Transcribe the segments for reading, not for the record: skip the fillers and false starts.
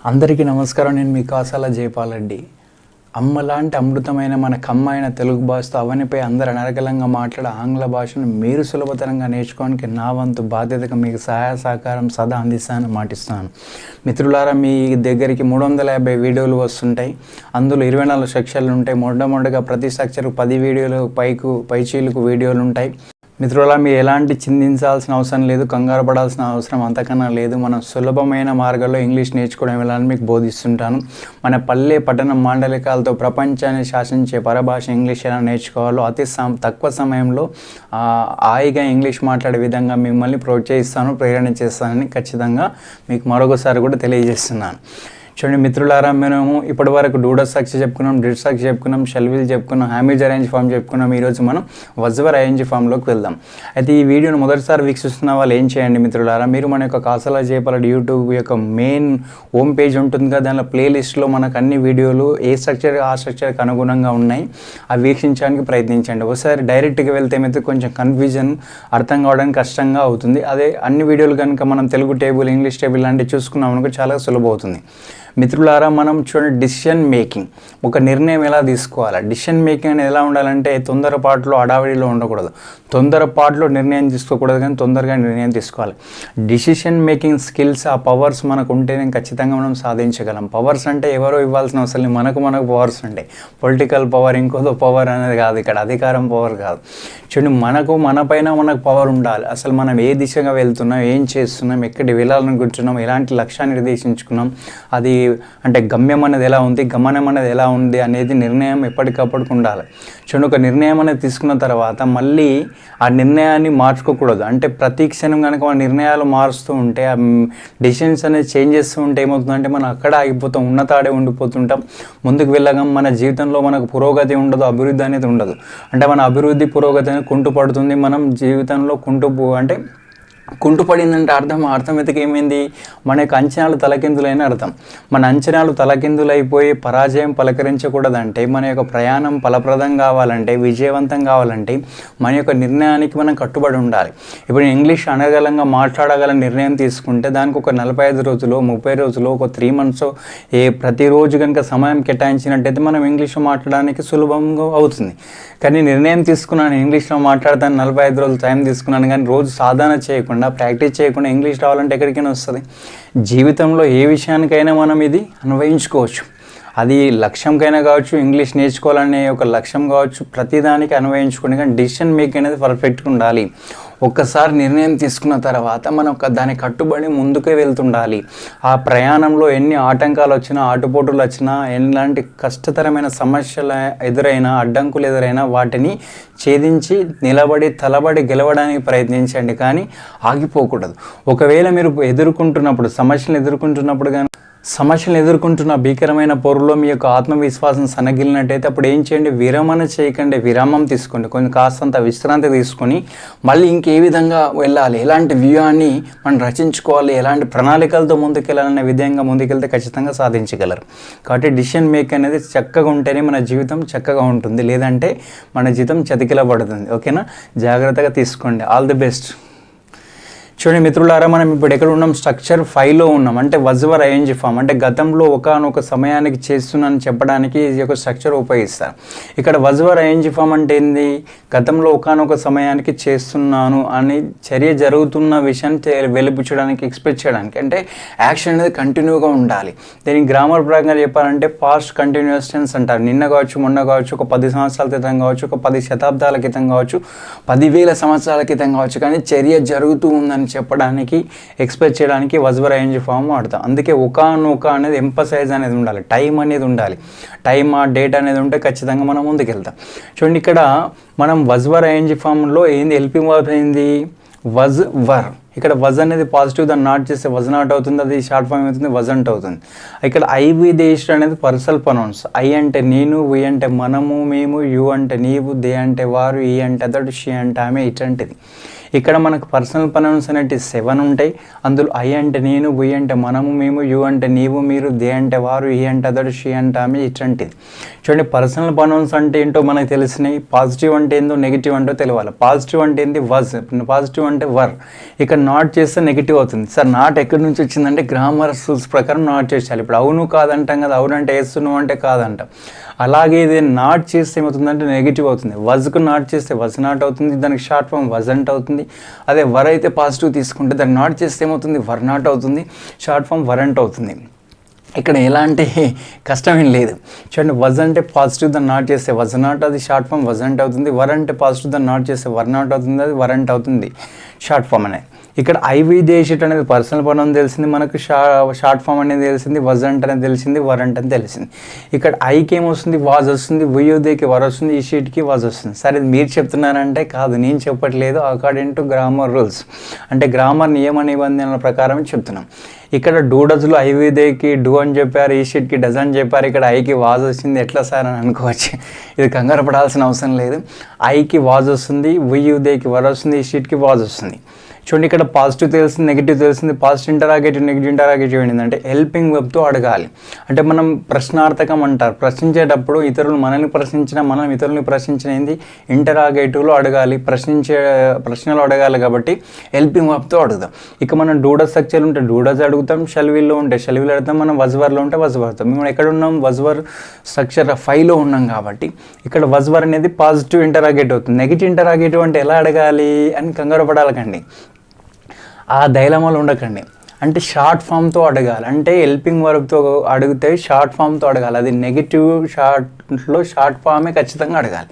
అందరికీ నమస్కారం. నేను మీ కాసాల జయపాలండి. అమ్మలాంటి అమృతమైన మన కమ్మైన తెలుగు భాషతో అవనిపై అందరు అనర్గళంగా మాట్లాడే ఆంగ్ల భాషను మీరు సులభతరంగా నేర్చుకోవడానికి నా వంతు బాధ్యతగా మీకు సహాయ సహకారం సదా అందిస్తానని మాటిస్తాను. మిత్రులారా, మీ దగ్గరికి 350 వీడియోలు వస్తుంటాయి. అందులో 24 సెక్షన్లు ఉంటాయి. మొట్టమొదటిగా ప్రతి సెక్షన్కు 10 వీడియోలు పైచీలకు వీడియోలు ఉంటాయి. మిత్రులా, మీరు ఎలాంటి చింతించాల్సిన అవసరం లేదు, కంగారు పడాల్సిన అవసరం అంతకన్నా లేదు. మనం సులభమైన మార్గంలో ఇంగ్లీష్ నేర్చుకోవడం ఎలా అని మీకు బోధిస్తుంటాను. మన పల్లె పట్టణం మాండలికాలతో ప్రపంచాన్ని శాసించే పరభాష ఇంగ్లీష్ ఎలా నేర్చుకోవాలో అతి తక్కువ సమయంలో హాయిగా ఇంగ్లీష్ మాట్లాడే విధంగా మిమ్మల్ని ప్రోత్సహిస్తాను, ప్రేరణ చేస్తానని ఖచ్చితంగా మీకు మరొకసారి కూడా తెలియజేస్తున్నాను. చూడండి మిత్రులారా, మేము ఇప్పటి వరకు డూడస్ సాక్షి చెప్పుకున్నాం, డిడ్ సాక్షి చెప్పుకున్నాం, షెల్విల్ చెప్పుకున్నాం, హ్యామీజ్ అరేంజ్ ఫామ్ చెప్పుకున్నాం. ఈరోజు మనం వజ్వర్ అరేంజ్ ఫామ్లోకి వెళ్దాం. అయితే ఈ వీడియోను మొదటిసారి వీక్షిస్తున్న వాళ్ళు ఏం చేయండి మిత్రులారా, మీరు మన యొక్క కాసాల జయపాల యూట్యూబ్ యొక్క మెయిన్ హోమ్ పేజ్ ఉంటుంది కదా, దానిలో ప్లేలిస్ట్లో మనకు అన్ని వీడియోలు ఏ స్ట్రక్చర్ ఆ స్ట్రక్చర్కి అనుగుణంగా ఉన్నాయి, అవి వీక్షించడానికి ప్రయత్నించండి. ఒకసారి డైరెక్ట్గా వెళ్తే మీద కొంచెం కన్ఫ్యూజన్, అర్థం కావడానికి కష్టంగా అవుతుంది. అదే అన్ని వీడియోలు కనుక మనం తెలుగు టేబుల్, ఇంగ్లీష్ టేబుల్ లాంటివి చూసుకున్నాం అనుకో చాలా సులభం అవుతుంది. మిత్రులారా, మనం చూడండి, డిసిషన్ మేకింగ్, ఒక నిర్ణయం ఎలా తీసుకోవాలి. డిసిషన్ మేకింగ్ అనేది ఎలా ఉండాలంటే తొందరపాటులో హడావిడిలో ఉండకూడదు, తొందరపాటులో నిర్ణయం తీసుకోకూడదు, కానీ తొందరగా నిర్ణయం తీసుకోవాలి. డిసిషన్ మేకింగ్ స్కిల్స్, ఆ పవర్స్ మనకు ఉంటేనే ఖచ్చితంగా మనం సాధించగలం. పవర్స్ అంటే ఎవరో ఇవ్వాల్సిన అవసరం లేదు, మనకు పవర్స్ ఉంటాయి. పొలిటికల్ పవర్, ఇంకోదో పవర్ అనేది కాదు, ఇక్కడ అధికారం పవర్ కాదు. చూడండి, మన పైన మనకు పవర్ ఉండాలి. అసలు మనం ఏ దిశగా వెళ్తున్నాం, ఏం చేస్తున్నాం, ఎక్కడికి వెళ్ళాలనుకుంటున్నాం, ఎలాంటి లక్ష్యాన్ని నిర్దేశించుకున్నాం, అది అంటే గమ్యం అనేది ఎలా ఉంది, గమనం అనేది ఎలా ఉంది అనేది నిర్ణయం ఎప్పటికప్పుడు ఉండాలి. చూడండి, ఒక నిర్ణయం అనేది తీసుకున్న తర్వాత మళ్ళీ ఆ నిర్ణయాన్ని మార్చుకోకూడదు. అంటే ప్రతి క్షణం కనుక మన నిర్ణయాలు మారుస్తూ ఉంటే, ఆ డెసిషన్స్ అనేది చేంజ్ చేస్తూ ఉంటే ఏమవుతుందంటే మనం అక్కడ ఆగిపోతాం, ఉన్నతాడే ఉండిపోతుంటాం. ముందుకు వెళ్ళగాం మన జీవితంలో మనకు పురోగతి ఉండదు, అభివృద్ధి అనేది ఉండదు. అంటే మన అభివృద్ధి పురోగతి అనేది కుంటుపడుతుంది. మనం జీవితంలో కుంటుపడిందంటే అర్థం వెతికి ఏమైంది, మన యొక్క అంచనాలు తలకిందులైన అర్థం. మన అంచనాలు తలకిందులైపోయి పరాజయం పలకరించకూడదంటే, మన యొక్క ప్రయాణం ఫలప్రదం కావాలంటే, విజయవంతం కావాలంటే మన యొక్క నిర్ణయానికి మనం కట్టుబడి ఉండాలి. ఇప్పుడు ఇంగ్లీష్ అనర్గళంగా మాట్లాడగల నిర్ణయం తీసుకుంటే దానికి ఒక 45 రోజులు, 30 రోజులు, ఒక 3 months ప్రతిరోజు కనుక సమయం కేటాయించినట్టయితే మనం ఇంగ్లీష్లో మాట్లాడడానికి సులభంగా అవుతుంది. కానీ నిర్ణయం తీసుకున్నాను, ఇంగ్లీష్లో మాట్లాడతాను, 45 రోజులు టైం తీసుకున్నాను, కానీ రోజు సాధన చేయకుండా, ప్రాక్టీస్ చేయకుండా ఇంగ్లీష్ రావాలంటే ఎక్కడికైనా వస్తుంది. జీవితంలో ఏ విషయానికైనా మనం ఇది అన్వయించుకోవచ్చు. అది లక్ష్యంకైనా కావచ్చు, ఇంగ్లీష్ నేర్చుకోవాలనే ఒక లక్ష్యం కావచ్చు, ప్రతిదానికి అన్వయించుకోండి. కానీ డిసిషన్ మేకింగ్ అనేది పర్ఫెక్ట్గా ఉండాలి. ఒక్కసారి నిర్ణయం తీసుకున్న తర్వాత మనం దానికి కట్టుబడి ముందుకే వెళ్తుండాలి. ఆ ప్రయాణంలో ఎన్ని ఆటంకాలు వచ్చినా, ఆటుపోటులు వచ్చినా, ఎలాంటి కష్టతరమైన సమస్యలు ఎదురైనా, అడ్డంకులు ఎదురైనా వాటిని ఛేదించి నిలబడి తలబడి గెలవడానికి ప్రయత్నించండి, కానీ ఆగిపోకూడదు. ఒకవేళ మీరు సమస్యలు ఎదుర్కొంటున్న భీకరమైన పొరలో మీ యొక్క ఆత్మవిశ్వాసం సన్నగిలినట్టయితే అప్పుడు ఏం చేయండి, విరమణ చేయకండి, విరామం తీసుకోండి, కొంచెం కాస్తంత విశ్రాంతి తీసుకొని మళ్ళీ ఇంకే విధంగా వెళ్ళాలి, ఎలాంటి వ్యూహాన్ని మనం రచించుకోవాలి, ఎలాంటి ప్రణాళికలతో ముందుకెళ్ళాలనే విధంగా ముందుకెళ్తే ఖచ్చితంగా సాధించగలరు. కాబట్టి డిసిషన్ మేక్ అనేది చక్కగా ఉంటేనే మన జీవితం చక్కగా ఉంటుంది, లేదంటే మన జీవితం చతికిలబడుతుంది. ఓకేనా, జాగ్రత్తగా తీసుకోండి. All the best. చూడండి మిత్రులారా, మనం ఇప్పుడు ఎక్కడ ఉన్నాం, స్ట్రక్చర్ 5లో ఉన్నాం. అంటే వజ్వర్ ఐఎన్జీ ఫామ్ అంటే గతంలో ఒకానొక సమయానికి చేస్తున్నానని చెప్పడానికి ఈ యొక్క స్ట్రక్చర్ ఉపయోగిస్తారు. ఇక్కడ వజ్వర్ ఐఎన్జీ ఫామ్ అంటే ఏంది, గతంలో ఒకానొక సమయానికి చేస్తున్నాను అని చర్య జరుగుతున్న విషయాన్ని వెలిపుచ్చడానికి, ఎక్స్ప్రెస్ చేయడానికి. అంటే యాక్షన్ అనేది కంటిన్యూగా ఉండాలి. దీనికి గ్రామర్ ప్రకారం చెప్పాలంటే పాస్ట్ కంటిన్యూస్ టెన్స్ అంటారు. నిన్న కావచ్చు, మొన్న కావచ్చు, ఒక 10 సంవత్సరాల క్రితం కావచ్చు, ఒక 10 శతాబ్దాల క్రితం కావచ్చు, 10,000 సంవత్సరాల క్రితం కావచ్చు, కానీ చర్య జరుగుతూ ఉందని చెప్పడానికి, ఎక్స్ప్రెస్ చేయడానికి వజ్వర్ ఐఎన్జీ ఫామ్ వాడతాం. అందుకే ఒకానొక అనేది ఎంపసైజ్ అనేది ఉండాలి, టైం అనేది ఉండాలి. టైం ఆ డేట్ అనేది ఉంటే ఖచ్చితంగా మనం ముందుకెళ్తాం. చూడండి, ఇక్కడ మనం వజ్వర్ ఐఎన్జీ ఫామ్లో ఏంది హెల్పింగ్ వర్బ్ అయింది, వర్. ఇక్కడ వజ్ అనేది పాజిటివ్, దాన్ని నాట్ చేస్తే వజ్ నాట్ అవుతుంది, అది షార్ట్ ఫామ్ అవుతుంది, వజంట్ అవుతుంది. ఇక్కడ ఐవి దేశ్ అనేది పర్సనల్ ప్రొనౌన్స్. ఐ అంటే నేను, వి అంటే మనము, మేము, యు అంటే నీవు, దే అంటే వారు, ఈ అంటే అతడు, షీ అంటే ఆమె, ఇటువంటిది. ఇక్కడ మనకు పర్సనల్ ప్రొనౌన్స్ అనేవి 7 ఉంటాయి. అందులో ఐ అంటే నేను, వి అంటే మనము మేము, యు అంటే నీవు మీరు, దే అంటే వారు, ఈ అంటే అతడు, షీ అంటే ఆమె, ఇట్లాంటిది. చూడండి పర్సనల్ ప్రొనౌన్స్ అంటే ఏంటో మనకు తెలిసినాయి. పాజిటివ్ అంటే ఏందో, నెగిటివ్ అంటే తెలియాలి. పాజిటివ్ అంటే ఏంది వజ్, పాజిటివ్ అంటే వర్. ఇక్కడ నాట్ చేస్తే నెగిటివ్ అవుతుంది. సార్ నాట్ ఎక్కడి నుంచి వచ్చిందంటే గ్రామర్ రూల్స్ ప్రకారం నాట్ చేసేయాలి. ఇప్పుడు అవును కాదంటాం కదా, అవును అంటే ఎస్, నువ్వు అంటే కాదంటాం. అలాగే ఇది నాట్ చేస్తే ఏమవుతుందంటే నెగిటివ్ అవుతుంది. వజ్కు నాట్ చేస్తే వజ్ నాట్ అవుతుంది, దానికి షార్ట్ ఫామ్ వజంట్ అవుతుంది. అదే వర్ అయితే పాజిటివ్ తీసుకుంటే దాన్ని నాట్ చేస్తే ఏమవుతుంది, వర్ నాట్ అవుతుంది, షార్ట్ ఫామ్ వరంట్ అవుతుంది. ఇక్కడ ఎలాంటి కష్టమేం లేదు. చూడండి వజ్ అంటే పాజిటివ్ దాన్ని నాట్ చేస్తే వజ్ నాట్, అది షార్ట్ ఫామ్ వజంట్ అవుతుంది. వర్ అంటే పాజిటివ్ దాన్ని నాట్ చేస్తే వర్ నాట్ అవుతుంది, అది వరంట్ అవుతుంది షార్ట్ ఫామ్ అనేది. ఇక్కడ ఐవి దేశిట్ అనేది పర్సనల్ ప్రొనౌన్ తెలిసింది మనకు, షార్ట్ ఫామ్ అనేది తెలిసింది, వజంట్ అనేది తెలిసింది, వరంట్ అని తెలిసింది. ఇక్కడ ఐకి ఏమొస్తుంది, వాజ్ వస్తుంది, వియుదేకి వర్ వస్తుంది, ఈ షీట్కి వాజ్ వస్తుంది. సరే ఇది మీరు చెప్తున్నారంటే కాదు, నేను చెప్పట్లేదు. అకార్డింగ్ టు గ్రామర్ రూల్స్ అంటే గ్రామర్ నియమ నిబంధనల ప్రకారం చెప్తున్నాం. ఇక్కడ డూ డజ్లో ఐవిదేకి డూ అని చెప్పారు, ఈ షీట్కి డజ్ అని చెప్పారు. ఇక్కడ ఐకి వాజ్ వచ్చింది, ఎట్లా సార్ అని అనుకోవచ్చు. ఇది కంగారు పడాల్సిన అవసరం లేదు. ఐకి వాజ్ వస్తుంది, వియుదేకి వర్ వస్తుంది, ఈ షీట్కి వాజ్ వస్తుంది. చూడండి ఇక్కడ పాజిటివ్ తెలిసింది, నెగిటివ్ తెలిసింది. పాజిటివ్ ఇంటరాగేటివ్, నెగిటివ్ ఇంటరాగేటివ్ ఏంటంటే హెల్పింగ్ వెబ్తో అడగాలి. అంటే మనం ప్రశ్నార్థకం అంటారు. ప్రశ్నించేటప్పుడు ఇతరులు మనల్ని ప్రశ్నించిన, మనం ఇతరులని ప్రశ్నించిన ఏంది ఇంటరాగేటివ్లో అడగాలి, ప్రశ్నలు అడగాలి. కాబట్టి హెల్పింగ్ వెబ్తో అడుగుదాం. ఇక మనం డూడస్ స్ట్రక్చర్ ఉంటే డూడస్ అడుగుతాం, షల్విల్లో ఉంటే షల్విల్ అడుగుతాం, మనం వజ్వర్లో ఉంటే వజ్వర్ అడుగుతాం. మేము ఎక్కడ ఉన్నాం, వజ్వర్ స్ట్రక్చర్ 5లో ఉన్నాం కాబట్టి ఇక్కడ వజ్వర్ అనేది పాజిటివ్ ఇంటరాగేటివ్ అవుతుంది. నెగిటివ్ ఇంటరాగేటివ్ అంటే ఎలా అడగాలి అని కంగారు పడాలకండి, ఆ డైలమాలో ఉండకండి. అంటే షార్ట్ ఫామ్తో అడగాలి. అంటే హెల్పింగ్ వర్బ్తో అడిగితే షార్ట్ ఫామ్తో అడగాలి. అది నెగిటివ్ షార్ట్లో షార్ట్ ఫామే ఖచ్చితంగా అడగాలి.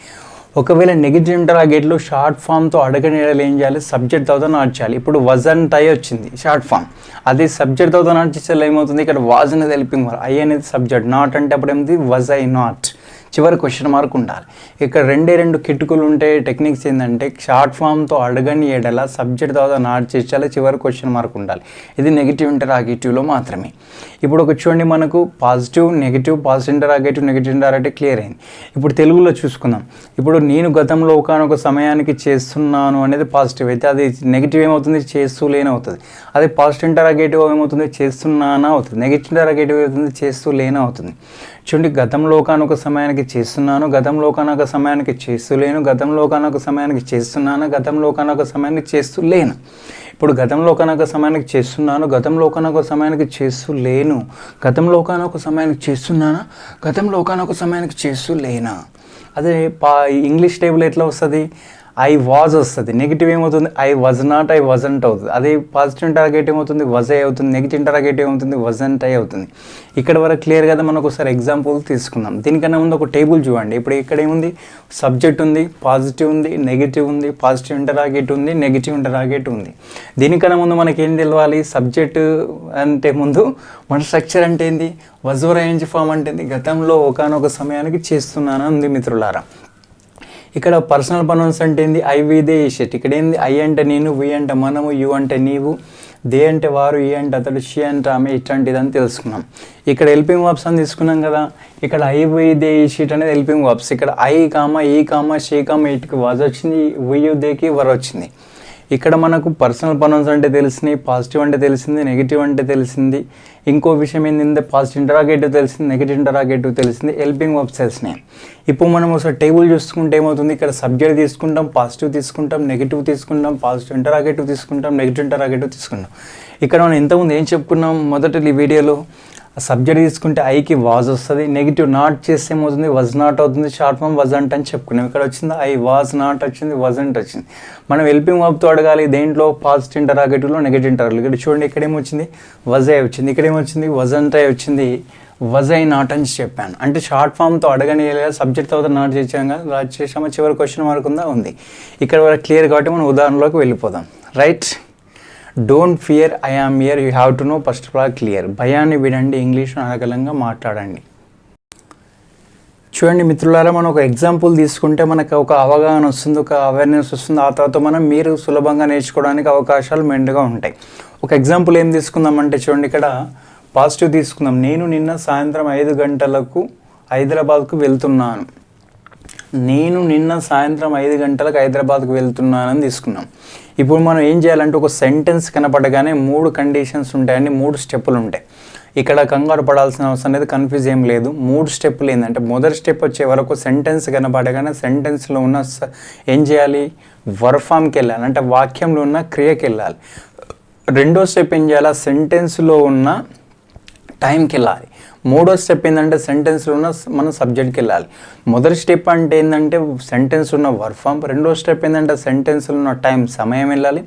ఒకవేళ నెగిటివ్ ఇంటరాగేట్లో షార్ట్ ఫామ్తో అడగని ఏం చేయాలి, సబ్జెక్ట్ తర్వాత నాట్ చేయాలి. ఇప్పుడు వజ్ అండ్ ఐ వచ్చింది షార్ట్ ఫామ్, అది సబ్జెక్ట్ తర్వాత నాట్ చేస్తే ఏమవుతుంది, ఇక్కడ వాజ్ అనేది హెల్పింగ్ వర్బ్, ఐ అనేది సబ్జెక్ట్, నాట్ అంటే అప్పుడు ఏమిటి వజ్ ఐ నాట్, చివరి క్వశ్చన్ మార్క్ ఉండాలి. ఇక్కడ 2 కిటుకులు ఉంటే టెక్నిక్స్ ఏంటంటే షార్ట్ ఫామ్తో అడగని ఏడలా సబ్జెక్ట్ తర్వాత నాట్ చేయాలి, చివరి క్వశ్చన్ మార్క్ ఉండాలి. ఇది నెగిటివ్ ఇంటరాగేటివ్లో మాత్రమే. ఇప్పుడు ఒక చూడండి మనకు positive, negative, positive interrogative, negative interrogative clear అయింది. ఇప్పుడు తెలుగులో చూసుకుందాం. ఇప్పుడు నేను గతంలో ఒకనొక సమయానికి చేస్తున్నాను అనేది పాజిటివ్ అయితే అది నెగిటివ్ ఏమవుతుంది, చేస్తూ లేనవుతుంది. అదే పాజిటివ్ ఇంటరాగేటివ్ ఏమవుతుంది, చేస్తున్నానా అవుతుంది. నెగిటివ్ ఇంటరాగేటివ్ ఏమవుతుంది, చేస్తూ లేన అవుతుంది. చూడండి గతంలో ఒకనొక సమయానికి చేస్తున్నాను, గతంలో ఒకనొక సమయానికి చేస్తూ లేను, గతంలో ఒకనొక సమయానికి చేస్తున్నాను, గతంలో ఒకనొక సమయానికి చేస్తూ లేను. ఇప్పుడు గతంలో ఒకనొక సమయానికి చేస్తున్నాను, గతంలో ఒకనొక సమయానికి చేస్తూ లేను, గతంలో ఒకనొక సమయానికి చేస్తున్నానా, గతంలో ఒకనొక సమయానికి చేస్తూ లేనా. అదే ఇంగ్లీష్ టేబుల్ ఎట్లా వస్తుంది, ఐ వాజ్ వస్తుంది. నెగిటివ్ ఏమవుతుంది, I was not, I wasn't అవుతుంది. అదే పాజిటివ్ ఇంటరాగేటివ్ ఏమవుతుంది, వజ్ ఐ అవుతుంది. నెగిటివ్ ఇంటరాగేటివ్ ఏమవుతుంది, వజంట్ ఐ అవుతుంది. ఇక్కడ వరకు క్లియర్ కదా. మనకు ఒకసారి ఎగ్జాంపుల్ తీసుకుందాం. దీనికన్నా ముందు ఒక టేబుల్ చూడండి. ఇప్పుడు ఇక్కడ ఏముంది, సబ్జెక్ట్ ఉంది, పాజిటివ్ ఉంది, నెగిటివ్ ఉంది, పాజిటివ్ ఇంటరాగేటివ్ ఉంది, నెగిటివ్ ఇంటరాగేటివ్ ఉంది. దీనికన్నా ముందు మనకి ఏం తెలవాలి, సబ్జెక్ట్ అంటే ముందు మన స్ట్రక్చర్ అంటే ఏంది, వజ్వర్ ఐఎన్జీ ఫామ్ అంటే ఏంది, గతంలో ఒకనొక సమయానికి చేస్తున్నాను ఉంది మిత్రులారా. ఇక్కడ పర్సనల్ ప్రొనౌన్స్ అంటే ఏంది, ఐ వి దే ఈ షిట్. ఇక్కడ ఏంది, ఐ అంటే నేను, వి అంటే మనము, యు అంటే నీవు, దే అంటే వారు, ఈ అంటే అతడు, షీ అంటే ఆమె, ఇట్లాంటిదని తెలుసుకున్నాం. ఇక్కడ హెల్పింగ్ వర్బ్స్ అని తీసుకున్నాం కదా. ఇక్కడ ఐ వి దే ఈ షీట్ అనేది హెల్పింగ్ వర్బ్స్. ఇక్కడ ఐ కామా, ఈ కామా, షీ కామా, ఇటుకి వాజ్ వచ్చింది, వి యు దేకి వర్ వచ్చింది. ఇక్కడ మనకు పర్సనల్ ప్రొనౌన్స్ అంటే తెలిసినాయి, పాజిటివ్ అంటే తెలిసింది, నెగిటివ్ అంటే తెలిసింది. ఇంకో విషయం ఏంటంటే పాజిటివ్ ఇంటరాగేటివ్ తెలిసింది, నెగిటివ్ ఇంటరాగేటివ్ తెలిసింది, హెల్పింగ్ వర్బ్స్ తెలిసినాయి. ఇప్పుడు మనం ఒకసారి టేబుల్ చూసుకుంటే ఏమవుతుంది, ఇక్కడ సబ్జెక్ట్ తీసుకుంటాం, పాజిటివ్ తీసుకుంటాం, నెగిటివ్ తీసుకుంటాం, పాజిటివ్ ఇంటరాగేటివ్ తీసుకుంటాం, నెగిటివ్ ఇంటరాగేటివ్ తీసుకుంటాం. ఇక్కడ మనం ఇంతకుముందు ఏం చెప్పుకున్నాం, మొదటి వీడియోలో సబ్జెక్ట్ తీసుకుంటే ఐకి వాజ్ వస్తుంది, నెగిటివ్ నాట్ చేస్తే ఏమవుతుంది, వజ్ నాట్ అవుతుంది, షార్ట్ ఫామ్ వజంట్ అని చెప్పుకున్నాం. ఇక్కడ వచ్చింది ఐ వాజ్ నాట్ వచ్చింది, వజంట్ వచ్చింది. మనం హెల్పింగ్ వర్బ్తో అడగాలి, దేంట్లో పాజిటివ్ ఇంటరాగేటివ్లో, నెగిటివ్ ఇంటరాగేటివ్. ఇక్కడ చూడండి ఇక్కడ ఏమొచ్చింది, వజ్ ఐ వచ్చింది, ఇక్కడ ఏమొచ్చింది, వజంట్ ఐ వచ్చింది, వజ్ ఐ నాట్ అని చెప్పాను. అంటే షార్ట్ ఫామ్తో అడగని సబ్జెక్ట్ తర్వాత నాట్ చేసాం కదా, నాట్ చేసామో చివరి క్వశ్చన్ మార్క్ ఉందా ఉంది. ఇక్కడ వరకు క్లియర్ కాబట్టి మనం ఉదాహరణలోకి వెళ్ళిపోదాం. Right, don't fear, I am here, you have to know first of all clear. భయాన్ని వినండి, ఇంగ్లీష్లో అనర్గళంగా మాట్లాడండి. చూడండి మిత్రులారా, మనం ఒక ఎగ్జాంపుల్ తీసుకుంటే మనకు ఒక అవగాహన వస్తుంది, ఒక అవేర్నెస్ వస్తుంది. ఆ తర్వాత మీరు సులభంగా నేర్చుకోవడానికి అవకాశాలు మెండుగా ఉంటాయి. ఒక ఎగ్జాంపుల్ ఏం తీసుకుందామంటే చూడండి, ఇక్కడ పాజిటివ్ తీసుకుందాం. నేను నిన్న సాయంత్రం 5 గంటలకు హైదరాబాద్కు వెళ్తున్నాను. నేను నిన్న సాయంత్రం 5 గంటలకు హైదరాబాద్కు వెళ్తున్నానని తీసుకున్నాం. ఇప్పుడు మనం ఏం చేయాలంటే ఒక సెంటెన్స్ కనపడగానే 3 కండిషన్స్ ఉంటాయండి, 3 స్టెప్పులు ఉంటాయి. ఇక్కడ కంగారు పడాల్సిన అవసరం లేదు, కన్ఫ్యూజ్ ఏం లేదు. 3 స్టెప్పులు ఏంటంటే మొదటి స్టెప్ వచ్చే వరకు సెంటెన్స్ కనపడగానే సెంటెన్స్లో ఉన్న ఏం చేయాలి, వర్బ్ ఫామ్కి వెళ్ళాలి, అంటే వాక్యంలో ఉన్న క్రియకి వెళ్ళాలి. రెండో స్టెప్ ఏం చేయాలి, సెంటెన్స్లో ఉన్న టైంకి వెళ్ళాలి. మూడో స్టెప్ ఏంటంటే సెంటెన్స్లో ఉన్న మన సబ్జెక్ట్కి వెళ్ళాలి. మొదటి స్టెప్ అంటే ఏంటంటే సెంటెన్స్ ఉన్న వర్బ్ ఫామ్. రెండో స్టెప్ ఏంటంటే సెంటెన్స్లో ఉన్న టైం, సమయం వెళ్ళాలి.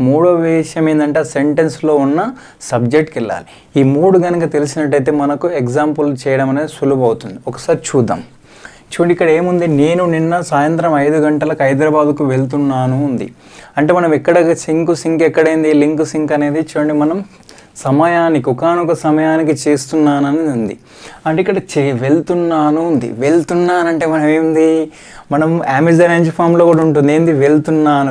మూడో విషయం ఏంటంటే సెంటెన్స్లో ఉన్న సబ్జెక్ట్కి వెళ్ళాలి. ఈ 3 కనుక తెలిసినట్టయితే మనకు ఎగ్జాంపుల్ చేయడం అనేది సులువు అవుతుంది. ఒకసారి చూద్దాం. చూడండి, ఇక్కడ ఏముంది, నేను నిన్న సాయంత్రం 5 గంటలకు హైదరాబాద్కు వెళ్తున్నాను ఉంది. అంటే మనం ఎక్కడ సింక్ ఎక్కడైంది, లింక్ సింక్ అనేది చూడండి మనం సమయానికి, ఒకానొక సమయానికి చేస్తున్నానని ఉంది. అంటే ఇక్కడ వెళ్తున్నాను ఉంది. వెళ్తున్నానంటే మనం ఏంది, మనం అమెజాన్ రేంజ్ ఫామ్లో కూడా ఉంటుంది ఏంది, వెళ్తున్నాను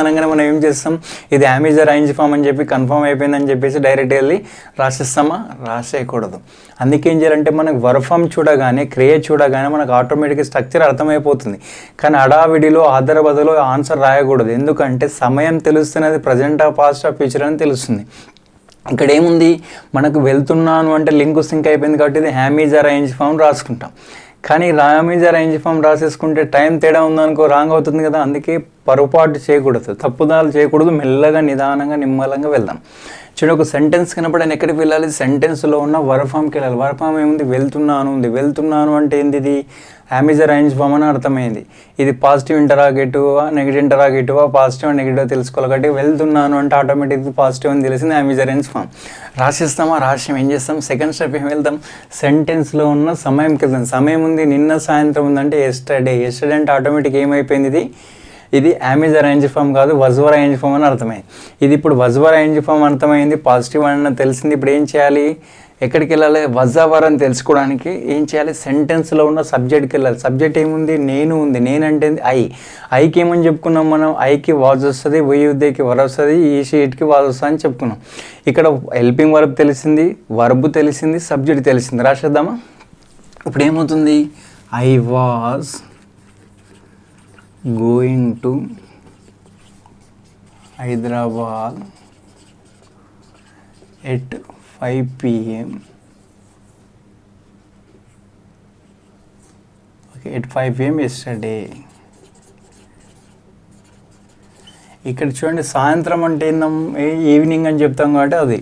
అనగానే మనం ఏం చేస్తాం, ఇది అమెజాన్ రేంజ్ ఫామ్ అని చెప్పి కన్ఫర్మ్ అయిపోయిందని చెప్పేసి డైరెక్ట్ వెళ్ళి రాసేస్తామా, రాసేయకూడదు. అందుకే ఏం చేయాలంటే మనకు వర్బ్ ఫామ్ చూడగానే, క్రియ చూడగానే మనకు ఆటోమేటిక్గా స్ట్రక్చర్ అర్థమైపోతుంది. కానీ అడావిడిలో ఆధార బదులు ఆన్సర్ రాయకూడదు. ఎందుకంటే సమయం తెలుస్తున్నది ప్రజెంటా, పాస్టా, ఫ్యూచర్ అని తెలుస్తుంది. ఇక్కడ ఏముంది, మనకు వెళ్తున్నాను అంటే లింక్ సింక్ అయిపోయింది కాబట్టి ఇది హ్యామీజ్ అరేంజ్ ఫామ్ రాసుకుంటాం. కానీ హ్యామీజ్ అరేంజ్ ఫామ్ రాసేసుకుంటే టైం తేడా ఉందనుకో రాంగ్ అవుతుంది కదా. అందుకే పొరపాటు చేయకూడదు, తప్పుదాలు చేయకూడదు, మెల్లగా నిదానంగా నిమ్మలంగా వెళ్దాం. చూడండి, ఒక సెంటెన్స్ కనపడని ఎక్కడికి వెళ్ళాలి, సెంటెన్స్లో ఉన్న వర్బ్ ఫామ్కి వెళ్ళాలి. వర్బ్ ఫామ్ ఏముంది, వెళ్తున్నాను ఉంది. వెళ్తున్నాను అంటే ఏంది, ఇది హ్యామీజ్ అరేంజ్ ఫామ్ అని అర్థమైంది. ఇది positive interrogative, negative interrogative, positive and negative తెలుసుకోవాలి. కాబట్టి వెళ్తున్నాను అంటే ఆటోమేటిక్గా పాజిటివ్ అని తెలిసింది, హ్యామీజ్ అరేంజ్ ఫామ్. రాసిస్తామా, రాష్ట్రం ఏం చేస్తాం, సెకండ్ స్టెప్ ఏం వెళ్తాం, సెంటెన్స్లో ఉన్న సమయంకి వెళ్తాం. సమయం ఉంది, నిన్న సాయంత్రం ఉందంటే ఎస్టర్డే అంటే ఆటోమేటిక్ ఏమైపోయింది, ఇది హ్యామీజ్ అరేంజ్ ఫామ్ కాదు, వజ్వ అరేంజ్ ఫామ్ అని అర్థమైంది. ఇది ఇప్పుడు వజ్వ అరేంజ్ ఫామ్ అర్థమైంది, పాజిటివ్ అని తెలిసింది. ఇప్పుడు ఏం చేయాలి, ఎక్కడికి వెళ్ళాలి, వజావర్ అని తెలుసుకోవడానికి ఏం చేయాలి, సెంటెన్స్లో ఉన్న సబ్జెక్ట్కి వెళ్ళాలి. సబ్జెక్ట్ ఏముంది, నేను ఉంది. నేనంటే ఐకి ఏమని చెప్పుకున్నాం మనం, ఐకి వాజ్ వస్తుంది, ఉద్దేకి వర్ వస్తుంది, ఈ షీట్కి వాజ్ వస్తుంది అని చెప్పుకున్నాం. ఇక్కడ హెల్పింగ్ వర్బ్ తెలిసింది, వర్బ్ తెలిసింది, సబ్జెక్ట్ తెలిసింది. రాసేద్దామా. ఇప్పుడు ఏమవుతుంది, I was going to Hyderabad at 5 PM. Okay, at 5 PM yesterday. ఇక్కడ చూడండి, సాయంత్రం అంటే ఏందాం, ఈవినింగ్ అని చెప్తాం కాబట్టి అది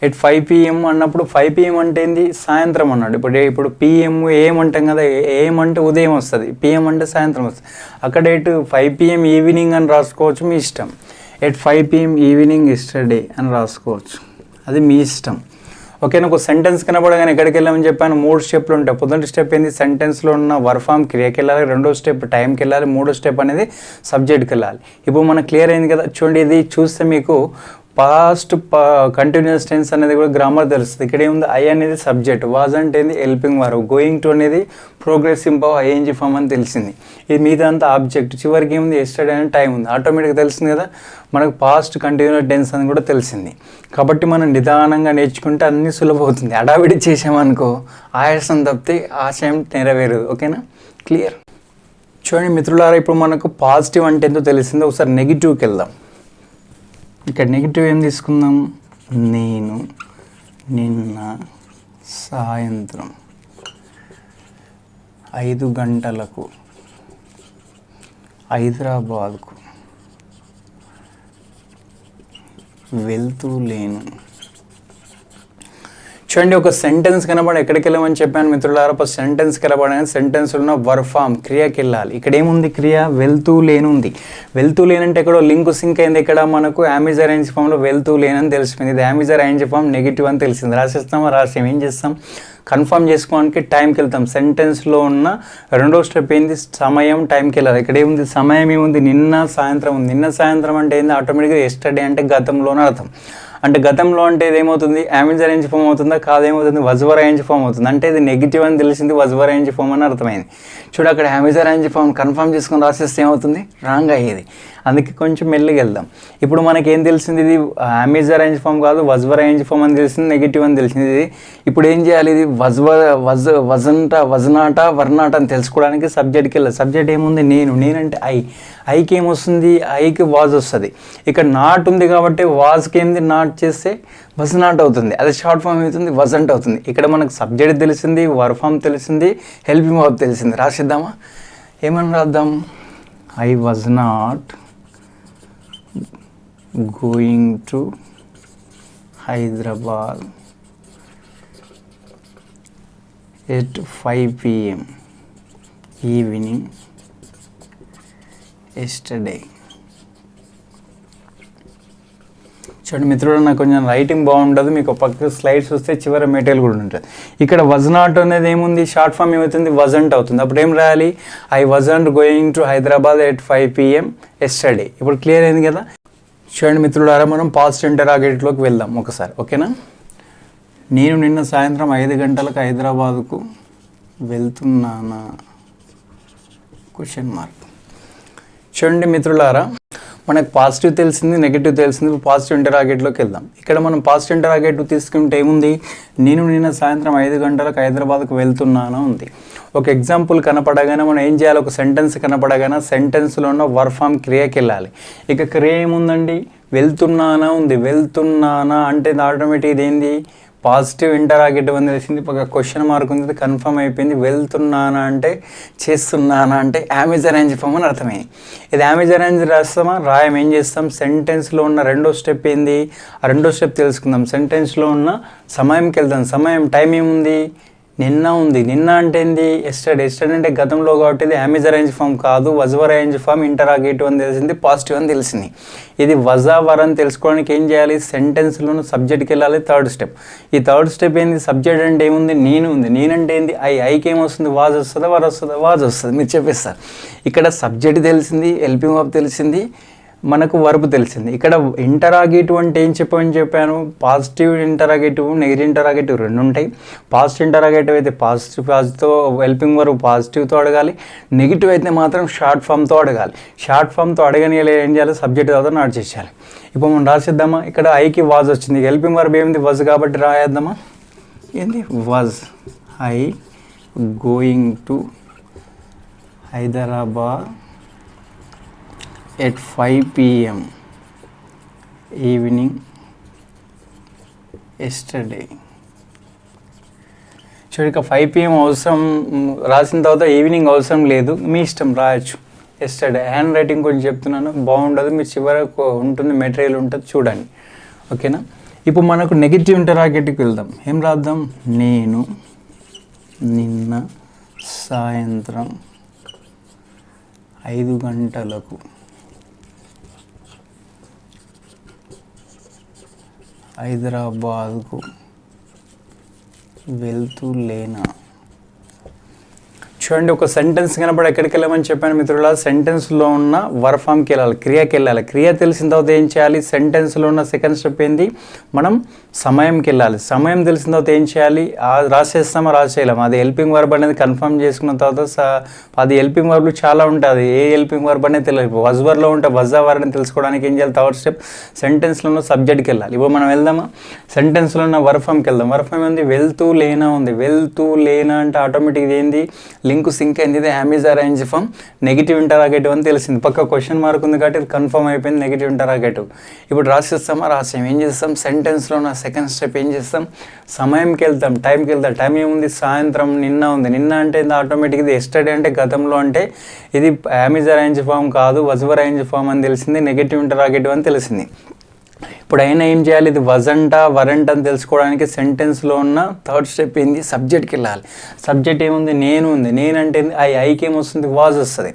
ఎట్ 5 PM అన్నప్పుడు 5 PM అంటే ఏంది, సాయంత్రం అన్నాడు. ఇప్పుడు PM ఏమంటాం కదా, ఏమంటే ఉదయం వస్తుంది, PM అంటే సాయంత్రం వస్తుంది. అక్కడ ఎట్ 5 PM ఈవినింగ్ అని రాసుకోవచ్చు, మీ ఇష్టం. ఎట్ 5 PM ఈవినింగ్ ఎస్టర్డే అని రాసుకోవచ్చు, అది మీ ఇష్టం. ఓకేనా. ఒక సెంటెన్స్ కనపడగానే ఎక్కడికి వెళ్ళామని చెప్పాను, 3 స్టెప్లు ఉంటాయి. మొదటి స్టెప్ ఏంది, సెంటెన్స్లో ఉన్న వర్బ్ ఫామ్ క్రియకి వెళ్ళాలి. రెండో స్టెప్ టైంకి వెళ్ళాలి. మూడో స్టెప్ అనేది సబ్జెక్ట్కి వెళ్ళాలి. ఇప్పుడు మనకు క్లియర్ అయింది కదా. చూడండి, ఇది చూస్తే మీకు పాస్ట్ కంటిన్యూస్ టెన్స్ అనేది కూడా గ్రామర్ తెలుస్తుంది. ఇక్కడ ఏముంది, ఐ అనేది సబ్జెక్ట్, వాజ్ అంటే ఏంది హెల్పింగ్ వర్బ్, గోయింగ్ టు అనేది ప్రోగ్రెసివ్ ఇంపావ్ ఐఎన్జీ ఫామ్ అని తెలిసింది. ఇది మీద అంతా ఆబ్జెక్ట్, చివరికి ఏముంది, ఎస్టర్డే అనే టైం ఉంది. ఆటోమేటిక్గా తెలిసింది కదా మనకు, పాస్ట్ కంటిన్యూస్ టెన్స్ అని కూడా తెలిసింది. కాబట్టి మనం నిదానంగా నేర్చుకుంటే అన్నీ సులభం అవుతుంది. అడావిడి చేసామనుకో ఆయాసం తప్పితే ఆశయం నెరవేరదు. ఓకేనా, క్లియర్. చూడండి మిత్రులారా, ఇప్పుడు మనకు పాజిటివ్ అంటే ఎంతో తెలిసింది. ఒకసారి నెగిటివ్కి వెళ్దాం. ఇక్కడ నెగిటివ్ ఏం తీసుకుందాం, నేను నిన్న సాయంత్రం 5 గంటలకు హైదరాబాద్కు వెళ్తూ లేను. చూడండి, ఒక సెంటెన్స్ కనబడి ఎక్కడికి వెళ్ళమని చెప్పాను మిత్రులారా. ఒక సెంటెన్స్ కనబడని సెంటెన్స్ ఉన్న వర్బ్ ఫామ్ క్రియకి వెళ్ళాలి. ఇక్కడ ఏముంది, క్రియ వెళ్తూ లేనుంది. వెళ్తూ లేనంటే ఎక్కడో లింక్ సింక్ అయింది. ఇక్కడ మనకు హ్యామీజ్ అరేంజ్ ఫామ్లో వెళ్తూ లేనని తెలిసిపోయింది. ఇది హ్యామీజ్ అరేంజ్ ఫామ్ నెగిటివ్ అని తెలిసింది. రాసేస్తామా, రాసేం ఏం చేస్తాం, కన్ఫర్మ్ చేసుకోవడానికి టైంకి వెళ్తాం. సెంటెన్స్లో ఉన్న రెండో స్టెప్ ఏంది, సమయం, టైంకి వెళ్ళాలి. ఇక్కడ ఏముంది, సమయం ఏముంది, నిన్న సాయంత్రం ఉంది. నిన్న సాయంత్రం అంటే ఏంది, ఆటోమేటిక్గా ఎస్టర్డే అంటే గతంలోనే అర్థం. అంటే గతంలో అంటే ఇది ఏమవుతుంది, హ్యామీజ్ అరేంజ్ ఫామ్ అవుతుందా, కాదేమవుతుంది, వజ్వ అరేంజ్ ఫామ్ అవుతుంది. అంటే ఇది నెగిటివ్ అని తెలిసింది, వజ్వ అరేంజ్ ఫామ్ అని అర్థమైంది. చూడు, అక్కడ హ్యామీజ్ అరేంజ్ ఫామ్ కన్ఫర్మ్ చేసుకొని రాసేస్తే ఏమవుతుంది, రాంగ్ అయ్యేది. అందుకే కొంచెం మెల్లిగా వెళ్దాం. ఇప్పుడు మనకేం తెలిసింది, ఇది ఆమీజ్ అరేంజ్ ఫామ్ కాదు, వజ్ అరేంజ్ ఫామ్ అని తెలిసింది, నెగిటివ్ అని తెలిసింది. ఇప్పుడు ఏం చేయాలి, ఇది వజనాట వర్నాట అని తెలుసుకోవడానికి సబ్జెక్ట్కి వెళ్ళాలి. సబ్జెక్ట్ ఏముంది, నేనంటే ఐకి ఏమొస్తుంది, ఐకి వాజ్ వస్తుంది. ఇక్కడ నాట్ ఉంది కాబట్టి వాజ్కి ఏంది, నాట్ చేస్తే వజ్ నాట్ అవుతుంది. అదే షార్ట్ ఫామ్ అవుతుంది, వజంట్ అవుతుంది. ఇక్కడ మనకు సబ్జెక్ట్ తెలిసింది, వర్ ఫామ్ తెలిసింది, హెల్పింగ్ వర్బ్ తెలిసింది. రాసిద్దామా, ఏమని రాద్దాం, I was not going to Hyderabad at 5 PM evening yesterday. చూడండి మిత్రుడు, నాకు కొంచెం రైటింగ్ బాగుంటుంది, మీకు పక్క స్లైడ్స్ వస్తే చివరి మెటీరియల్ కూడా ఉంటుంది. ఇక్కడ వాజ్ నాట్ అనేది ఏముంది, షార్ట్ ఫామ్ ఏమవుతుంది, వజంట్ అవుతుంది. అప్పుడు ఏం రాయాలి, I wasn't going to Hyderabad at 5 PM yesterday. ఇప్పుడు క్లియర్ అయింది కదా. చూడండి మిత్రులారా, మనం పాస్ట్ ఇంటరాగేటివ్లోకి వెళ్దాం ఒకసారి, ఓకేనా. నేను నిన్న సాయంత్రం 5 గంటలకు హైదరాబాదుకు వెళ్తున్నానా, క్వశ్చన్ మార్క్. చూడండి మిత్రులారా, మనకు పాజిటివ్ తెలిసింది, నెగిటివ్ తెలిసింది. పాజిటివ్ ఇంటరాగేటివ్లోకి వెళ్దాం. ఇక్కడ మనం పాజిటివ్ ఇంటరాగేటివ్ తీసుకుంటే ఏముంది, నేను నిన్న సాయంత్రం 5 గంటలకు హైదరాబాద్కు వెళ్తున్నానా ఉంది. ఒక ఎగ్జాంపుల్ కనపడగానే మనం ఏం చేయాలి, ఒక సెంటెన్స్ కనపడగానే సెంటెన్స్లో ఉన్న వర్బ్ ఫామ్ క్రియకి వెళ్ళాలి. ఇక క్రియ ఏముందండి, వెళ్తున్నానా ఉంది. వెళ్తున్నానా అంటే ఆటోమేటిక్ ఇది ఏంది, పాజిటివ్ ఇంటరాగేటివ్ అని తెలిసింది. ఒక క్వశ్చన్ మార్క్ ఉంది, కన్ఫర్మ్ అయిపోయింది. వెళ్తున్నానా అంటే, చేస్తున్నానా అంటే ఆమీజ్ అరేంజ్ ఫామ్ అని అర్థమైంది. ఇది ఆమీజ్ అరేంజ్ రాస్తామా, రాయం. ఏం చేస్తాం, సెంటెన్స్లో ఉన్న రెండో స్టెప్ ఏంది, ఆ రెండో స్టెప్ తెలుసుకుందాం. సెంటెన్స్లో ఉన్న సమయంకి వెళ్దాం. సమయం టైం ఏముంది, నిన్న ఉంది. నిన్న అంటే ఏంది, ఎస్టర్డే. ఎస్టర్డే అంటే గతంలో కాబట్టి ఇది ఆమీజ్ అరేంజ్ ఫామ్ కాదు, వజ్ అరేంజ్ ఫామ్. ఇంటరాగేటివ్ అని తెలిసింది, పాజిటివ్ అని తెలిసింది. ఇది వర్ అని తెలుసుకోవడానికి ఏం చేయాలి, సెంటెన్స్లోనూ సబ్జెక్ట్కి వెళ్ళాలి. Third step. ఈ థర్డ్ స్టెప్ ఏంది, సబ్జెక్ట్ అంటే ఏముంది, నేను ఉంది. నేనంటే ఏంది, ఐకి ఏమొస్తుంది, వాజ్ వస్తుందా, వర్ వస్తుందా, వాజ్ వస్తుంది. మీరు చెప్పేస్తారు. ఇక్కడ సబ్జెక్ట్ తెలిసింది, హెల్పింగ్ వర్బ్ తెలిసింది, మనకు వర్బ్ తెలిసింది. ఇక్కడ ఇంటరాగేటివ్ అంటే ఏం చెప్పాను, పాజిటివ్ ఇంటరాగేటివ్, నెగిటివ్ ఇంటరాగేటివ్ రెండు ఉంటాయి. పాజిటివ్ ఇంటరాగేటివ్ అయితే పాజిటివ్తో హెల్పింగ్ వర్బ్ పాజిటివ్తో అడగాలి. నెగిటివ్ అయితే మాత్రం షార్ట్ ఫామ్తో అడగాలి. షార్ట్ ఫామ్తో అడగని ఏం చేయాలి, సబ్జెక్ట్ తర్వాత నాట్ చేసేయాలి. ఇప్పుడు మనం రాసేద్దామా, ఇక్కడ ఐకి వాజ్ వచ్చింది, హెల్పింగ్ వర్బ్ ఏంది, వజ్ కాబట్టి రాయేద్దామా, ఏంది, was. I going to Hyderabad at 5 PM evening yesterday. చూడు, ఇక 5 PM అవసరం రాసిన తర్వాత ఈవినింగ్ అవసరం లేదు, మీ ఇష్టం రాయొచ్చు. ఎస్టర్డే హ్యాండ్ రైటింగ్ కొంచెం చెప్తున్నాను, బాగుండదు, మీరు చివరకు ఉంటుంది, మెటీరియల్ ఉంటుంది, చూడండి, ఓకేనా. ఇప్పుడు మనకు నెగిటివ్ ఇంటరాగేటివ్కి వెళ్దాం. ఏం రాద్దాం, నేను నిన్న సాయంత్రం 5 గంటలకు హైదరాబాద్కు వెళ్తూలేనా. చూడండి, ఒక సెంటెన్స్ కనపడి ఎక్కడికి వెళ్ళమని చెప్పాను మిత్రుల, సెంటెన్స్లో ఉన్న వర్బ్ ఫామ్కి వెళ్ళాలి, క్రియకి వెళ్ళాలి. క్రియ తెలిసిన తర్వాత ఏం చేయాలి, సెంటెన్స్లో ఉన్న సెకండ్ స్టెప్ ఏంది, మనం సమయంకి వెళ్ళాలి. సమయం తెలిసిన తర్వాత ఏం చేయాలి, రాసేస్తామా రాసేయలేము. అది హెల్పింగ్ వర్బ్ అనేది కన్ఫర్మ్ చేసుకున్న తర్వాత అది హెల్పింగ్ వర్బ్లు చాలా ఉంటుంది, ఏ హెల్పింగ్ వర్బ్ అనేది తెలియదు. వజ్వర్లో ఉంటే వజ్జవర్ అని తెలుసుకోవడానికి ఏం చేయాలి, థర్డ్ స్టెప్ సెంటెన్స్లో ఉన్న సబ్జెక్ట్కి వెళ్ళాలి. ఇప్పుడు మనం వెళ్దామా, సెంటెన్స్లో ఉన్న వర్బ్ ఫామ్కి వెళ్దాం. వర్బ్ ఫామ్ ఏంది, వెళ్తూ లేనా ఉంది. వెళ్తూ లేనా అంటే ఆటోమేటిక్ ఇది ఏంది, లింక్ సింక్ అయింది, ఇది ఆమీజ్ అరేంజ్ ఫామ్, నెగిటివ్ ఇంటరాగేటివ్ అని తెలిసింది. పక్క క్వశ్చన్ మార్క్ ఉంది కాబట్టి ఇది కన్ఫర్మ్ అయిపోయింది, నెగిటివ్ ఇంటరాగేటివ్. ఇప్పుడు రాసిస్తామా రాసాం. ఏం చేస్తాం, సెంటెన్స్లో ఉన్న సెకండ్ స్టెప్ ఏం చేస్తాం, సమయంకి వెళ్తాం, టైంకి వెళ్తాం. టైం ఏముంది, సాయంత్రం. నిన్న ఉంది. నిన్న అంటే ఆటోమేటిక్ ఇది ఎస్టర్డే అంటే గతంలో, అంటే ఇది ఆమీజ్ అరేంజ్ ఫామ్ కాదు, వజ్ అరేంజ్ ఫామ్ అని తెలిసింది, నెగిటివ్ ఇంటరాగేటివ్ అని తెలిసింది. ఇప్పుడు అయినా ఏం చేయాలి, ఇది వజంట వరంట అని తెలుసుకోవడానికి సెంటెన్స్లో ఉన్న థర్డ్ స్టెప్ ఏంది, సబ్జెక్ట్కి వెళ్ళాలి. సబ్జెక్ట్ ఏముంది, నేను ఉంది. నేనంటే ఐకి ఏమొస్తుంది, వాజ్ వస్తుంది.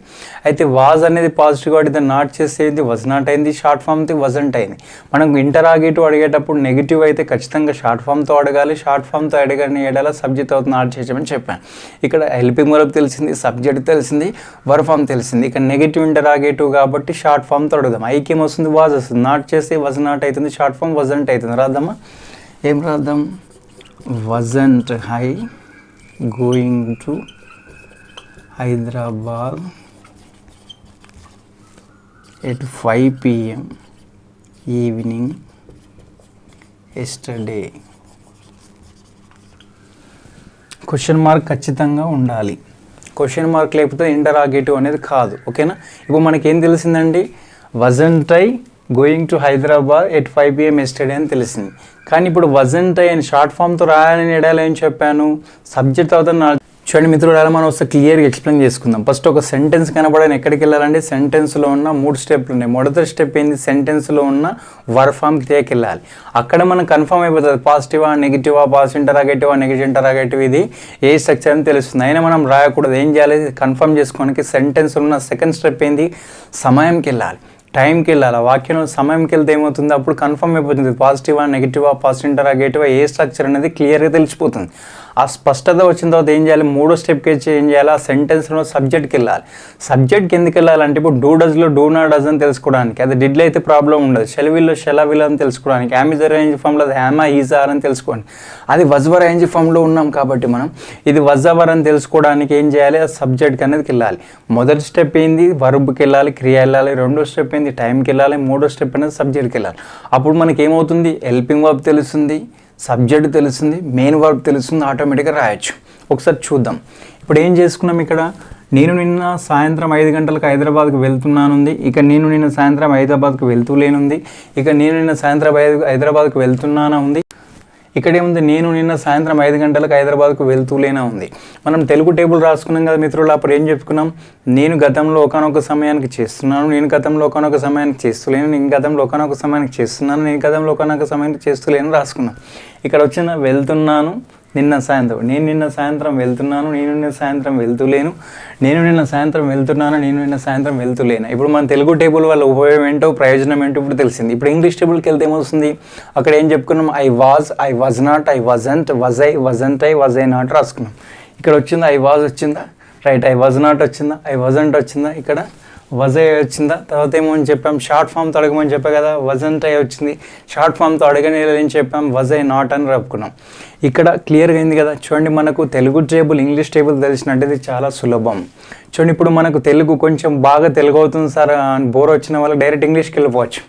అయితే వాజ్ అనేది పాజిటివ్ కాబట్టి ఇది నాట్ చేస్తే ఏంది, వజ్ నాట్ అయింది, షార్ట్ ఫామ్తో వజంట్ అయింది. మనం ఇంటరాగేటివ్ అడిగేటప్పుడు నెగిటివ్ అయితే ఖచ్చితంగా షార్ట్ ఫామ్తో అడగాలి. షార్ట్ ఫామ్తో అడగని ఏడాల సబ్జెక్ట్ అవుతుంది నాట్ చేయమని చెప్పాను. ఇక్కడ హెల్పింగ్ వర్బ్ తెలిసింది, సబ్జెక్ట్ తెలిసింది, వర్బ్ ఫామ్ తెలిసింది. ఇక్కడ నెగిటివ్ ఇంటరాగేటివ్ కాబట్టి షార్ట్ ఫామ్తో అడుగుదాం. ఐకి ఏమొస్తుంది, వాజ్ వస్తుంది. నాట్ చేస్తే వజ్ నాట్ అవుతుంది, షార్ట్ ఫామ్ వజంట్ అవుతుంది. రాద్దామా, ఏం రాద్దాం, wasn't I going to Hyderabad at 5 PM evening yesterday. Question mark ఖచ్చితంగా ఉండాలి. క్వశ్చన్ మార్క్ లేకపోతే ఇంటరాగేటివ్ అనేది కాదు. ఓకేనా? ఇప్పుడు మనకేం తెలిసిందండి, wasn't I going to Hyderabad at 5 PM yesterday అని తెలిసింది. కానీ ఇప్పుడు వజంట్ ఐ అని షార్ట్ ఫామ్తో రాయాలని ఎడాలి ఏం చెప్పాను, సబ్జెక్ట్ అవుతున్న. చూడండి మిత్రులు, మనం ఒకసారి క్లియర్గా ఎక్స్ప్లెయిన్ చేసుకుందాం. ఫస్ట్ ఒక సెంటెన్స్ కనపడని ఎక్కడికి వెళ్ళాలంటే సెంటెన్స్లో ఉన్న 3 స్టెప్లు ఉన్నాయి. మొదటి స్టెప్ ఏంది, సెంటెన్స్లో ఉన్న వర్బ్ ఫామ్ క్రియకి వెళ్ళాలి. అక్కడ మనం కన్ఫర్మ్ అయిపోతుంది పాజిటివా నెగిటివా, పాజిటివ్ ఇంటరాగేటివా నెగిటివ్ ఇంటరాగేటివ్, ఇది ఏ స్ట్రక్చర్ అని తెలుస్తుంది. అయినా మనం రాయకూడదు. ఏం చేయాలి, కన్ఫర్మ్ చేసుకోవడానికి సెంటెన్స్లో ఉన్న సెకండ్ స్టెప్ ఏంది, సమయంకి వెళ్ళాలి, టైంకి వెళ్ళాలి. ఆ వాక్యంలో సమయంకి వెళ్తే ఏమవుతుంది, అప్పుడు కన్ఫర్మ్ అయిపోతుంది పాజిటివా నెగిటివా, పాజిటివ్ ఇంటరాగేటివా, ఏ స్ట్రక్చర్ అనేది క్లియర్గా తెలిసిపోతుంది. ఆ స్పష్టత వచ్చిన తర్వాత ఏం చేయాలి, 3వ స్టెప్కి వచ్చి ఏం చేయాలి, ఆ సెంటెన్స్లో సబ్జెక్ట్కి వెళ్ళాలి. సబ్జెక్ట్కి ఎందుకు వెళ్ళాలంటే ఇప్పుడు డూ డస్లో డూ నాట్ డస్ అని తెలుసుకోవడానికి, అది డిడ్లో అయితే ప్రాబ్లం ఉండదు. షెల్ విల్లో షెల్ విల్ అని తెలుసుకోవడానికి, యామ్ ఇస్ అరేంజ్ ఫామ్లో అది హ్యామా ఈజ్ ఆర్ అని తెలుసుకోండి. అది వజ్ వర్ అరేంజ్ ఫామ్లో ఉన్నాం కాబట్టి మనం ఇది వజ్ అవర్ అని తెలుసుకోవడానికి ఏం చేయాలి, ఆ సబ్జెక్ట్కి అనేది వెళ్ళాలి. మొదటి స్టెప్ ఏంది, వర్బ్కి వెళ్ళాలి, క్రియ వెళ్ళాలి. రెండో స్టెప్ ఏంది, టైంకి వెళ్ళాలి. మూడో స్టెప్ అనేది సబ్జెక్ట్కి వెళ్ళాలి. అప్పుడు మనకి ఏమవుతుంది, హెల్పింగ్ వర్బ్ తెలుస్తుంది, సబ్జెక్ట్ తెలుస్తుంది, మెయిన్ వర్బ్ తెలుస్తుంది, ఆటోమేటిక్గా రాయొచ్చు. ఒకసారి చూద్దాం. ఇప్పుడు ఏం చేసుకున్నాం ఇక్కడ, నేను నిన్న సాయంత్రం 5 గంటలకు హైదరాబాద్కు వెళ్తున్నానుంది. ఇక నేను నిన్న సాయంత్రం హైదరాబాద్కు వెళ్తూలేనుంది. ఇక నేను నిన్న సాయంత్రం హైదరాబాద్కు వెళ్తున్నానా ఉంది. ఇక్కడేముంది, నేను నిన్న సాయంత్రం 5 గంటలకు హైదరాబాద్కు వెళ్తూలేనా ఉంది. మనం తెలుగు టేబుల్ రాసుకున్నాం కదా మిత్రులు. అప్పుడు ఏం చెప్పుకున్నాం, నేను గతంలో ఒకనొక సమయానికి చేస్తున్నాను, నేను గతంలో ఒకనొక సమయానికి చేస్తూలేను, నేను గతంలో ఒకనొక సమయానికి చేస్తున్నాను, నేను గతంలో ఒకనొక సమయానికి చేస్తూలేను రాసుకున్నాం. ఇక్కడ వచ్చిన వెళ్తున్నాను, నిన్న సాయంత్రం, నేను నిన్న సాయంత్రం వెళ్తున్నాను, నేను నిన్న సాయంత్రం వెళ్తూలేను, నేను నిన్న సాయంత్రం వెళ్తున్నాను, నేను నిన్న సాయంత్రం వెళ్తూలేను. ఇప్పుడు మన తెలుగు టేబుల్ వల్ల ఉపయోగం ఏంటో, ప్రయోజనం ఏంటో ఇప్పుడు తెలిసింది. ఇప్పుడు ఇంగ్లీష్ టేబుల్కి వెళ్తే ఏమొస్తుంది, అక్కడ ఏం చెప్పుకున్నాం, I was, I was not, I wasn't, was I, wasn't I, was I not రాసుకున్నాం. ఇక్కడ వచ్చిందా, ఐ వాజ్ వచ్చిందా, రైట్. ఐ వాజ్ నాట్ వచ్చిందా, ఐ వాజంట్ వచ్చిందా, ఇక్కడ వజ్ ఐ వచ్చిందా. తర్వాత ఏమో అని చెప్పాం, షార్ట్ ఫామ్తో అడగమని చెప్పా కదా, వజంట్ ఐ వచ్చింది. షార్ట్ ఫామ్తో అడగని ఏం చెప్పాం, వజ్ ఐ నాట్ అని రాపుకున్నాం. ఇక్కడ క్లియర్గా అయింది కదా. చూడండి, మనకు తెలుగు టేబుల్ ఇంగ్లీష్ టేబుల్ తెలిసినట్టు ఇది చాలా సులభం. చూడండి, ఇప్పుడు మనకు తెలుగు కొంచెం బాగా తెలుగు అవుతుంది సార్ అని బోర్ వచ్చిన వాళ్ళకి డైరెక్ట్ ఇంగ్లీష్కి వెళ్ళిపోవచ్చు.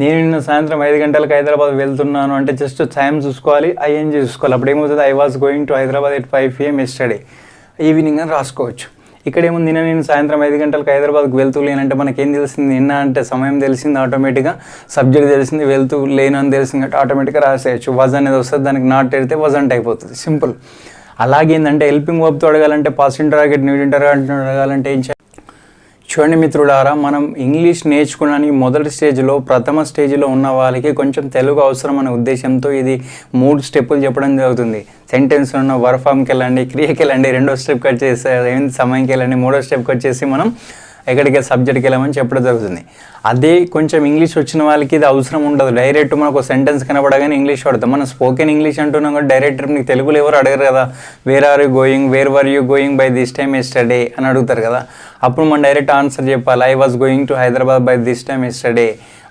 నేను నిన్న సాయంత్రం 5 గంటలకు హైదరాబాద్ వెళ్తున్నాను అంటే జస్ట్ టైం చూసుకోవాలి, ఐఎన్జీ చూసుకోవాలి. అప్పుడు ఏమవుతుంది, I was going to Hyderabad at 5 PM yesterday evening అని రాసుకోవచ్చు. ఇక్కడ ఏముంది, నిన్న నేను సాయంత్రం 5 గంటలకు హైదరాబాద్కు వెళ్తూ లేనంటే మనకేం తెలిసింది, నిన్న అంటే సమయం తెలిసింది, ఆటోమేటిక్గా సబ్జెక్ట్ తెలిసింది, వెళ్తూ లేను అని తెలిసింది కాబట్టి ఆటోమేటిక్గా రాసేయచ్చు. వజ్ అనేది వస్తుంది, దానికి నాట్ పెడితే వజంట్ అయిపోతుంది, సింపుల్. అలాగే ఏంటంటే హెల్పింగ్ వర్బ్తో అడగాలంటే పాస్ట్ ఇంటరాగేటివ్, న్యూ ఇంటరాగేటివ్ అడగాలంటే ఏం చేయాలి. చూడండి మిత్రులారా, మనం ఇంగ్లీష్ నేర్చుకోవడానికి మొదటి స్టేజ్లో, ప్రథమ స్టేజ్లో ఉన్న వాళ్ళకి కొంచెం తెలుగు అవసరం అనే ఉద్దేశంతో ఇది 3 స్టెప్పులు చెప్పడం జరుగుతుంది. సెంటెన్స్లో ఉన్న వర్బ్ ఫామ్కి వెళ్ళండి, క్రియకి వెళ్ళండి, రెండో స్టెప్కి వచ్చేసి సమయంకి వెళ్ళండి, మూడో స్టెప్కి వచ్చేసి మనం ఎక్కడికి సబ్జెక్ట్కి వెళ్ళమని చెప్పడం జరుగుతుంది. అదే కొంచెం ఇంగ్లీష్ వచ్చిన వాళ్ళకి ఇది అవసరం ఉండదు. డైరెక్ట్ మనకు సెంటెన్స్ కనబడగానే ఇంగ్లీష్ వాడతాం. మనం స్పోకెన్ ఇంగ్లీష్ అంటున్నాం కూడా డైరెక్ట్ నీకు తెలుగులో ఎవరు అడగరు కదా, where are you going, where were you going by this time yesterday అని అడుగుతారు కదా. అప్పుడు మనం డైరెక్ట్ ఆన్సర్ చెప్పాలి, I was going to Hyderabad by this time yesterday.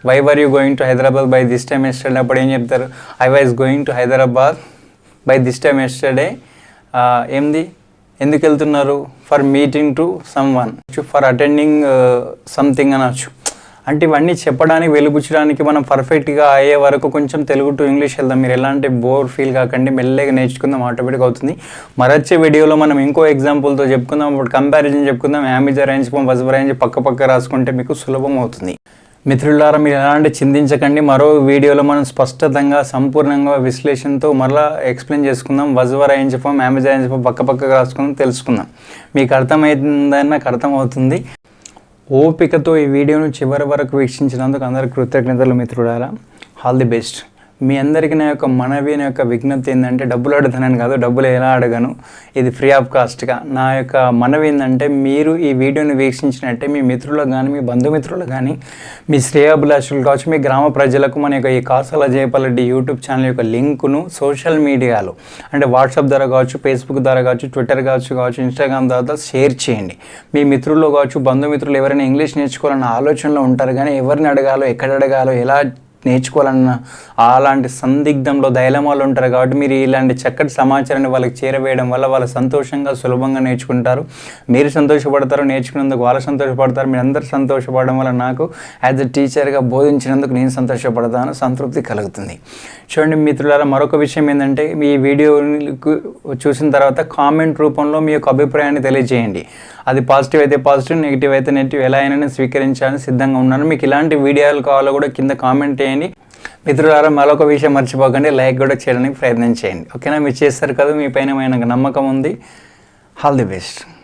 Why were you going to Hyderabad by this time yesterday. అప్పుడు ఏం చెప్తారు, I was going to Hyderabad by this time yesterday. ఏంది, ఎందుకు వెళ్తున్నారు, for meeting to someone, for attending something అనొచ్చు. అంటే ఇవన్నీ చెప్పడానికి, వెలుగుచ్చడానికి మనం పర్ఫెక్ట్గా అయ్యే వరకు కొంచెం తెలుగు టు ఇంగ్లీష్ వెళ్దాం. మీరు ఎలాంటి బోర్ ఫీల్ కాకండి, మెల్లగా నేర్చుకుందాం, ఆటోమేటిక్ అవుతుంది. మరొచ్చే వీడియోలో మనం ఇంకో ఎగ్జాంపుల్తో చెప్పుకుందాం, అప్పుడు కంపారిజన్ చెప్పుకుందాం. Am is arrange form, was arrange పక్క రాసుకుంటే మీకు సులభం అవుతుంది. మిత్రులారా, మీరు ఎలాంటి చింతించకండి. మరో వీడియోలో మనం స్పష్టంగా, సంపూర్ణంగా, విశ్లేషణతో మరలా ఎక్స్ప్లెయిన్ చేసుకుందాం. Was were arrange form, am is arrange form పక్క రాసుకుందాం, తెలుసుకుందాం. మీకు అర్థమైందని నాకు అర్థమవుతుంది. ఓపికతో ఈ వీడియోను చివరి వరకు వీక్షించినందుకు అందరికీ కృతజ్ఞతలు మిత్రులారా. All the best. మీ అందరికీ నా యొక్క మనవి, నా యొక్క విజ్ఞప్తి ఏంటంటే, డబ్బులు అడుగుతానని కాదు, డబ్బులు ఎలా అడగను, ఇది ఫ్రీ ఆఫ్ కాస్ట్గా. నా యొక్క మనవి ఏంటంటే, మీరు ఈ వీడియోని వీక్షించినట్టే మీ మిత్రులకు కానీ, మీ బంధుమిత్రులకు కానీ, మీ శ్రేయాభిలాషులు కావచ్చు, మీ గ్రామ ప్రజలకు మన యొక్క ఈ కాసాల జయపాలరెడ్డి యూట్యూబ్ ఛానల్ యొక్క లింకును సోషల్ మీడియాలో అంటే వాట్సాప్ ద్వారా కావచ్చు, ఫేస్బుక్ ద్వారా కావచ్చు, ట్విట్టర్ కావచ్చు, ఇన్స్టాగ్రామ్ ద్వారా షేర్ చేయండి. మీ మిత్రుల్లో కావచ్చు, బంధుమిత్రులు ఎవరైనా ఇంగ్లీష్ నేర్చుకోవాలన్న ఆలోచనలో ఉంటారు కానీ ఎవరిని అడగాలో, ఎక్కడ అడగాలో, ఎలా నేర్చుకోవాలన్న అలాంటి సందిగ్ధంలో డైలమాలు ఉంటారు. కాబట్టి మీరు ఇలాంటి చక్కటి సమాచారాన్ని వాళ్ళకి చేరవేయడం వల్ల వాళ్ళు సంతోషంగా సులభంగా నేర్చుకుంటారు. మీరు సంతోషపడతారు, నేర్చుకున్నందుకు వాళ్ళు సంతోషపడతారు. మీరు అందరూ సంతోషపడడం వల్ల నాకు యాజ్ ఎ టీచర్గా బోధించినందుకు నేను సంతోషపడతాను, సంతృప్తి కలుగుతుంది. చూడండి మిత్రులారా, మరొక విషయం ఏంటంటే మీ వీడియో చూసిన తర్వాత కామెంట్ రూపంలో మీ యొక్క అభిప్రాయాన్ని తెలియజేయండి. అది పాజిటివ్ అయితే పాజిటివ్, నెగిటివ్ అయితే నెగిటివ్, ఎలా అయినా నేను స్వీకరించాలని సిద్ధంగా ఉన్నాను. మీకు ఇలాంటి వీడియోలు కావాలో కూడా కింద కామెంట్ చేయండి. మిత్రులారా, మరొక విషయం మర్చిపోకండి, లైక్ కూడా చేయడానికి ప్రయత్నం చేయండి. ఓకేనా? మీరు చేస్తారు కదా, మీ పైన నమ్మకం ఉంది. All the best.